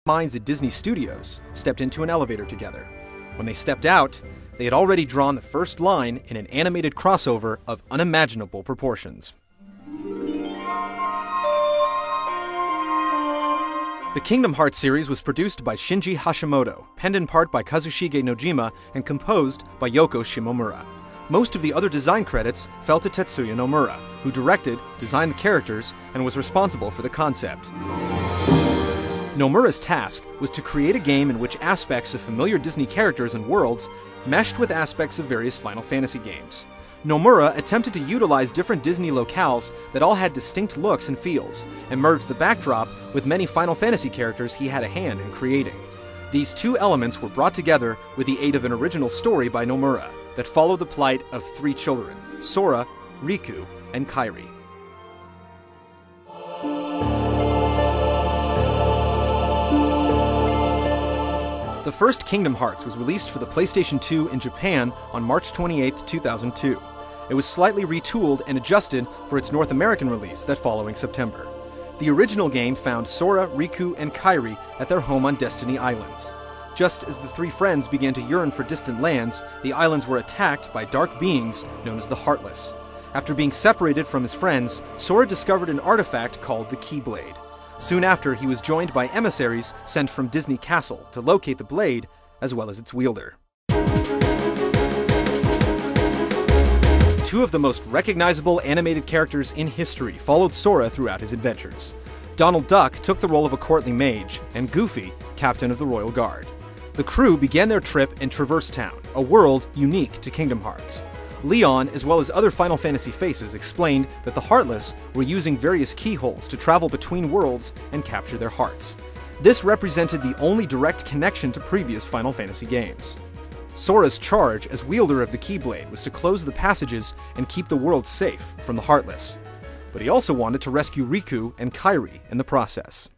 minds at Disney Studios stepped into an elevator together. When they stepped out, they had already drawn the first line in an animated crossover of unimaginable proportions. The Kingdom Hearts series was produced by Shinji Hashimoto, penned in part by Kazushige Nojima, and composed by Yoko Shimomura. Most of the other design credits fell to Tetsuya Nomura, who directed, designed the characters, and was responsible for the concept. Nomura's task was to create a game in which aspects of familiar Disney characters and worlds meshed with aspects of various Final Fantasy games. Nomura attempted to utilize different Disney locales that all had distinct looks and feels, and merged the backdrop with many Final Fantasy characters he had a hand in creating. These two elements were brought together with the aid of an original story by Nomura that followed the plight of three children, Sora, Riku, and Kairi. The first Kingdom Hearts was released for the PlayStation 2 in Japan on March 28, 2002. It was slightly retooled and adjusted for its North American release that following September. The original game found Sora, Riku, and Kairi at their home on Destiny Islands. Just as the three friends began to yearn for distant lands, the islands were attacked by dark beings known as the Heartless. After being separated from his friends, Sora discovered an artifact called the Keyblade. Soon after, he was joined by emissaries sent from Disney Castle to locate the blade, as well as its wielder. Two of the most recognizable animated characters in history followed Sora throughout his adventures. Donald Duck took the role of a courtly mage, and Goofy, captain of the Royal Guard. The crew began their trip in Traverse Town, a world unique to Kingdom Hearts. Leon, as well as other Final Fantasy faces, explained that the Heartless were using various keyholes to travel between worlds and capture their hearts. This represented the only direct connection to previous Final Fantasy games. Sora's charge as wielder of the Keyblade was to close the passages and keep the world safe from the Heartless. But he also wanted to rescue Riku and Kairi in the process.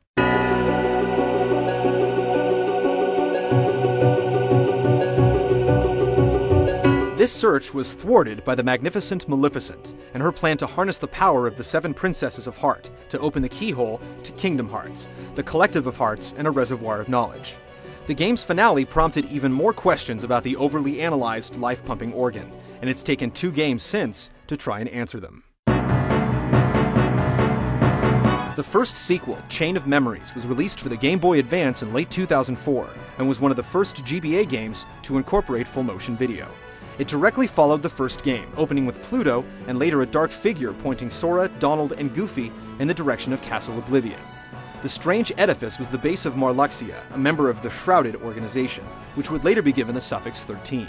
This search was thwarted by the magnificent Maleficent and her plan to harness the power of the seven princesses of Heart to open the keyhole to Kingdom Hearts, the collective of hearts and a reservoir of knowledge. The game's finale prompted even more questions about the overly analyzed life-pumping organ, and it's taken 2 games since to try and answer them. The first sequel, Chain of Memories, was released for the Game Boy Advance in late 2004 and was one of the first GBA games to incorporate full-motion video. It directly followed the first game, opening with Pluto and later a dark figure pointing Sora, Donald, and Goofy in the direction of Castle Oblivion. The strange edifice was the base of Marluxia, a member of the Shrouded organization, which would later be given the suffix 13.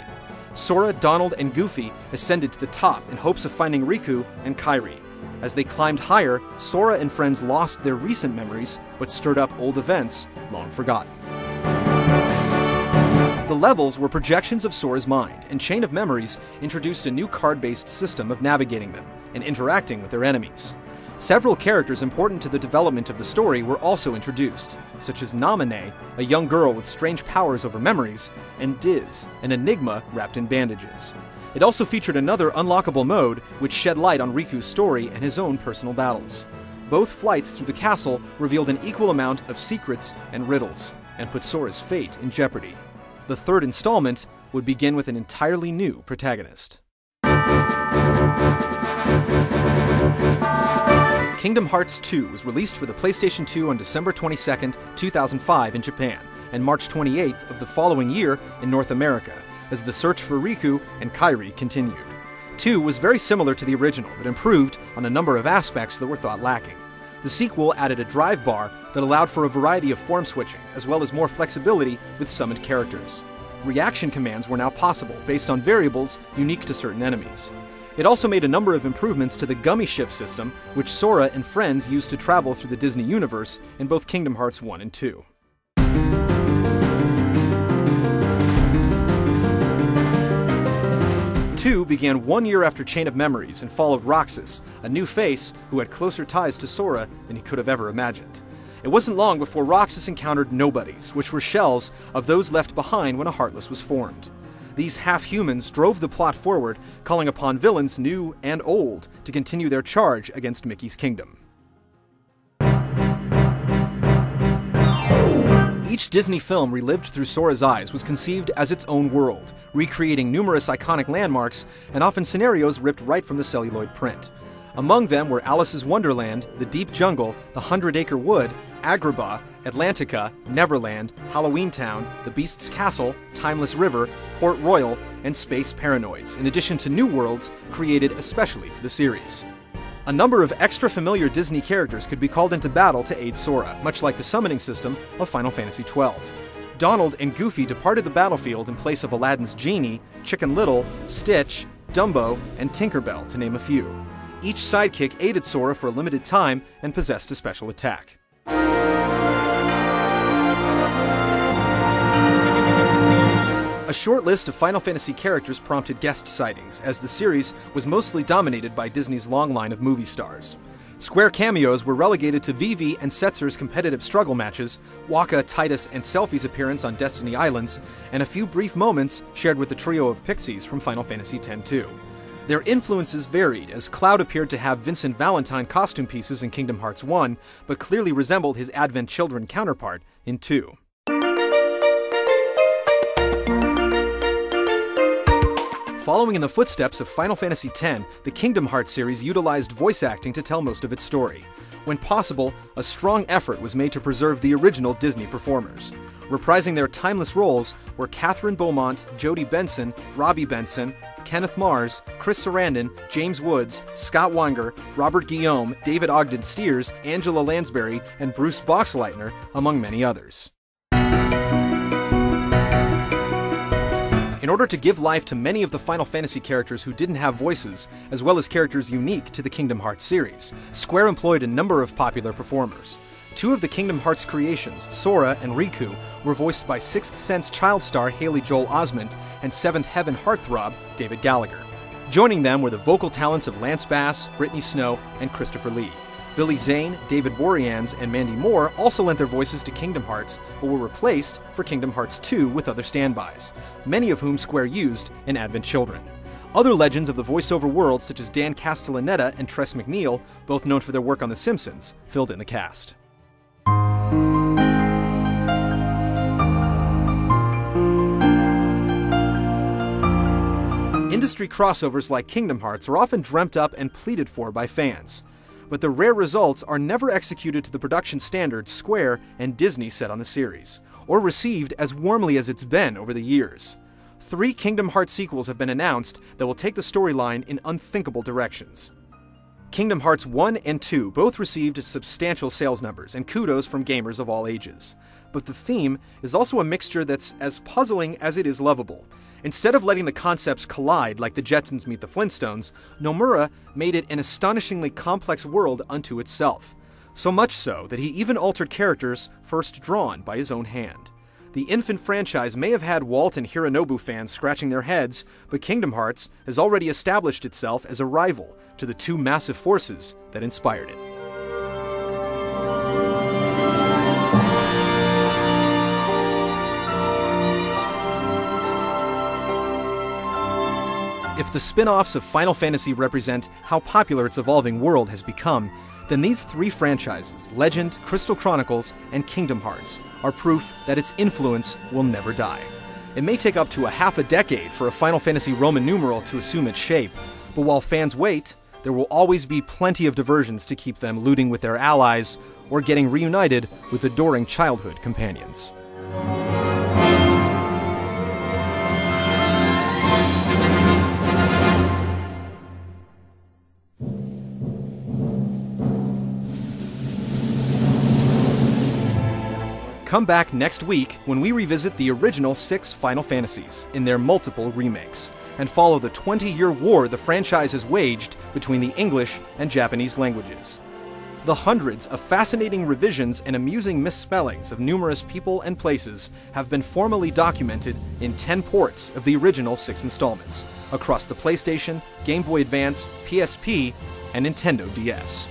Sora, Donald, and Goofy ascended to the top in hopes of finding Riku and Kairi. As they climbed higher, Sora and friends lost their recent memories, but stirred up old events long forgotten. The levels were projections of Sora's mind, and Chain of Memories introduced a new card-based system of navigating them and interacting with their enemies. Several characters important to the development of the story were also introduced, such as Naminé, a young girl with strange powers over memories, and Diz, an enigma wrapped in bandages. It also featured another unlockable mode, which shed light on Riku's story and his own personal battles. Both flights through the castle revealed an equal amount of secrets and riddles, and put Sora's fate in jeopardy. The third installment would begin with an entirely new protagonist. Kingdom Hearts 2 was released for the PlayStation 2 on December 22, 2005 in Japan, and March 28th of the following year in North America, as the search for Riku and Kairi continued. 2 was very similar to the original, but improved on a number of aspects that were thought lacking. The sequel added a drive bar that allowed for a variety of form switching, as well as more flexibility with summoned characters. Reaction commands were now possible based on variables unique to certain enemies. It also made a number of improvements to the Gummy Ship system, which Sora and friends used to travel through the Disney universe in both Kingdom Hearts 1 and 2. Two began 1 year after Chain of Memories and followed Roxas, a new face who had closer ties to Sora than he could have ever imagined. It wasn't long before Roxas encountered nobodies, which were shells of those left behind when a Heartless was formed. These half-humans drove the plot forward, calling upon villains new and old to continue their charge against Mickey's kingdom. Each Disney film relived through Sora's eyes was conceived as its own world, recreating numerous iconic landmarks and often scenarios ripped right from the celluloid print. Among them were Alice's Wonderland, the Deep Jungle, the 100-Acre Wood, Agrabah, Atlantica, Neverland, Halloween Town, the Beast's Castle, Timeless River, Port Royal, and Space Paranoids, in addition to new worlds created especially for the series. A number of extra familiar Disney characters could be called into battle to aid Sora, much like the summoning system of Final Fantasy XII. Donald and Goofy departed the battlefield in place of Aladdin's Genie, Chicken Little, Stitch, Dumbo, and Tinkerbell, to name a few. Each sidekick aided Sora for a limited time and possessed a special attack. A short list of Final Fantasy characters prompted guest sightings, as the series was mostly dominated by Disney's long line of movie stars. Square cameos were relegated to Vivi and Setzer's competitive struggle matches, Waka, Titus, and Selphie's appearance on Destiny Islands, and a few brief moments shared with the trio of Pixies from Final Fantasy X-2. Their influences varied, as Cloud appeared to have Vincent Valentine costume pieces in Kingdom Hearts 1, but clearly resembled his Advent Children counterpart in 2. Following in the footsteps of Final Fantasy X, the Kingdom Hearts series utilized voice acting to tell most of its story. When possible, a strong effort was made to preserve the original Disney performers. Reprising their timeless roles were Catherine Beaumont, Jodie Benson, Robbie Benson, Kenneth Mars, Chris Sarandon, James Woods, Scott Weinger, Robert Guillaume, David Ogden Stiers, Angela Lansbury, and Bruce Boxleitner, among many others. In order to give life to many of the Final Fantasy characters who didn't have voices, as well as characters unique to the Kingdom Hearts series, Square employed a number of popular performers. Two of the Kingdom Hearts creations, Sora and Riku, were voiced by Sixth Sense child star Haley Joel Osment and Seventh Heaven heartthrob David Gallagher. Joining them were the vocal talents of Lance Bass, Brittany Snow, and Christopher Lee. Billy Zane, David Boreanaz, and Mandy Moore also lent their voices to Kingdom Hearts, but were replaced for Kingdom Hearts 2 with other standbys, many of whom Square used in Advent Children. Other legends of the voiceover world, such as Dan Castellaneta and Tress MacNeille, both known for their work on The Simpsons, filled in the cast. Industry crossovers like Kingdom Hearts are often dreamt up and pleaded for by fans, but the rare results are never executed to the production standards Square and Disney set on the series, or received as warmly as it's been over the years. 3 Kingdom Hearts sequels have been announced that will take the storyline in unthinkable directions. Kingdom Hearts 1 and 2 both received substantial sales numbers and kudos from gamers of all ages. But the theme is also a mixture that's as puzzling as it is lovable. Instead of letting the concepts collide like the Jetsons meet the Flintstones, Nomura made it an astonishingly complex world unto itself. So much so that he even altered characters first drawn by his own hand. The infant franchise may have had Walt and Hironobu fans scratching their heads, but Kingdom Hearts has already established itself as a rival to the 2 massive forces that inspired it. If the spin-offs of Final Fantasy represent how popular its evolving world has become, then these 3 franchises, Legend, Crystal Chronicles, and Kingdom Hearts, are proof that its influence will never die. It may take up to half a decade for a Final Fantasy Roman numeral to assume its shape, but while fans wait, there will always be plenty of diversions to keep them looting with their allies or getting reunited with adoring childhood companions. Come back next week when we revisit the original 6 Final Fantasies in their multiple remakes, and follow the 20-year war the franchise has waged between the English and Japanese languages. The hundreds of fascinating revisions and amusing misspellings of numerous people and places have been formally documented in 10 ports of the original 6 installments, across the PlayStation, Game Boy Advance, PSP, and Nintendo DS.